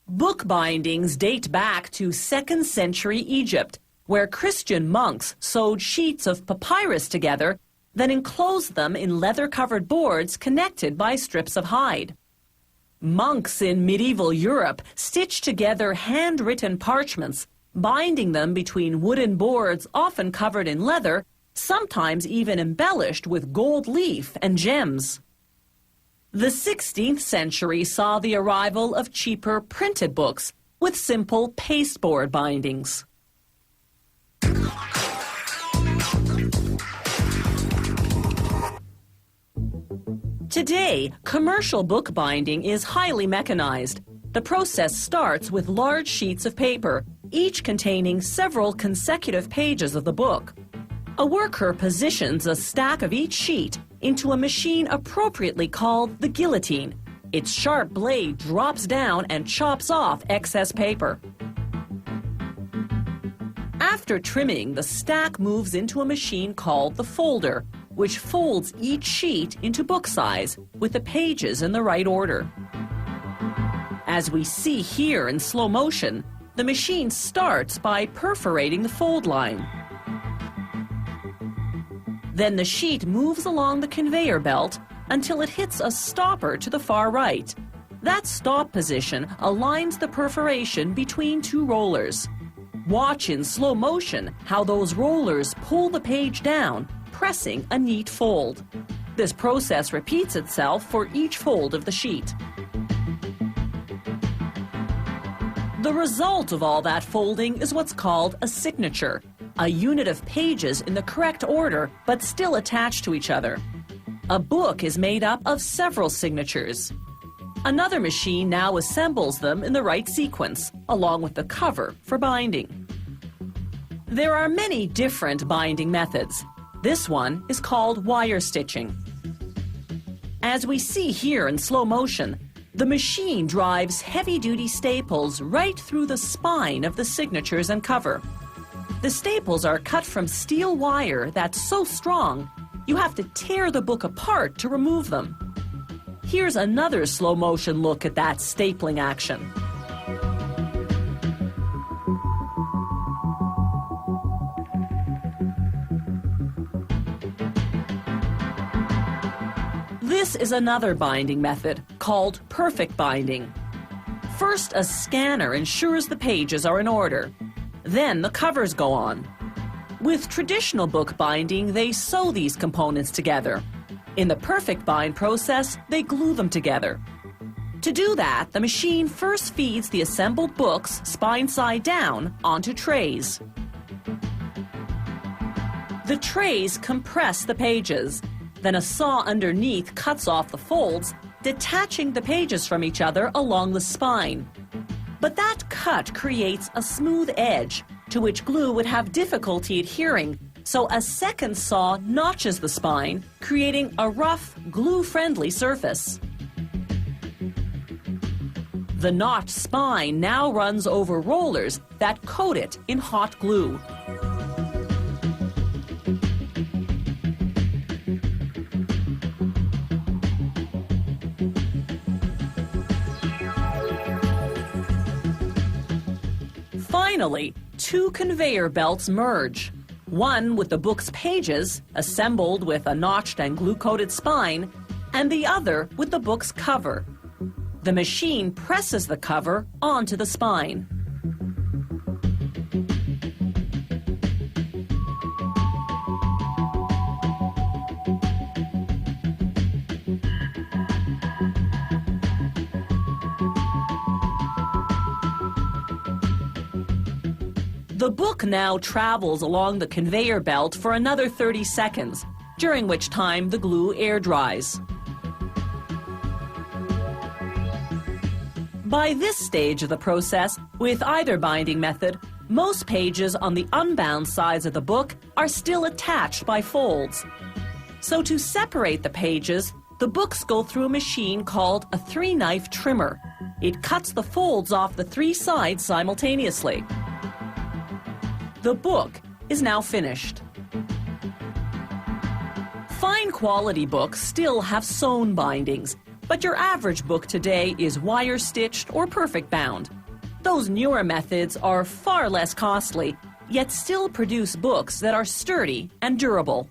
Book bindings date back to 2nd century Egypt, where Christian monks sewed sheets of papyrus together, then enclosed them in leather-covered boards connected by strips of hide. Monks in medieval Europe stitched together handwritten parchments, binding them between wooden boards often covered in leather, sometimes even embellished with gold leaf and gems. The 16th century saw the arrival of cheaper printed books with simple pasteboard bindings. Today, commercial book binding is highly mechanized. The process starts with large sheets of paper, each containing several consecutive pages of the book. A worker positions a stack of each sheet into a machine appropriately called the guillotine. Its sharp blade drops down and chops off excess paper. After trimming, the stack moves into a machine called the folder, which folds each sheet into book size with the pages in the right order. As we see here in slow motion, the machine starts by perforating the fold line. Then the sheet moves along the conveyor belt until it hits a stopper to the far right. That stop position aligns the perforation between two rollers. Watch in slow motion how those rollers pull the page down, pressing a neat fold. This process repeats itself for each fold of the sheet. The result of all that folding is what's called a signature, a unit of pages in the correct order but still attached to each other. A book is made up of several signatures. Another machine now assembles them in the right sequence, along with the cover for binding. There are many different binding methods. This one is called wire stitching. As we see here in slow motion, the machine drives heavy-duty staples right through the spine of the signatures and cover. The staples are cut from steel wire that's so strong, you have to tear the book apart to remove them. Here's another slow-motion look at that stapling action. This is another binding method called perfect binding. First, a scanner ensures the pages are in order. Then the covers go on. With traditional book binding, they sew these components together. In the perfect bind process, they glue them together. To do that, the machine first feeds the assembled books spine side down onto trays. The trays compress the pages. Then a saw underneath cuts off the folds, detaching the pages from each other along the spine. But that cut creates a smooth edge to which glue would have difficulty adhering, so a second saw notches the spine, creating a rough, glue-friendly surface. The notched spine now runs over rollers that coat it in hot glue. Finally, two conveyor belts merge. One with the book's pages, assembled with a notched and glue-coated spine, and the other with the book's cover. The machine presses the cover onto the spine. The book now travels along the conveyor belt for another 30 seconds, during which time the glue air dries. By this stage of the process, with either binding method, most pages on the unbound sides of the book are still attached by folds. So to separate the pages, the books go through a machine called a 3-knife trimmer. It cuts the folds off the 3 sides simultaneously. The book is now finished. Fine quality books still have sewn bindings. But your average book today is wire-stitched or perfect bound. Those newer methods are far less costly, yet still produce books that are sturdy and durable.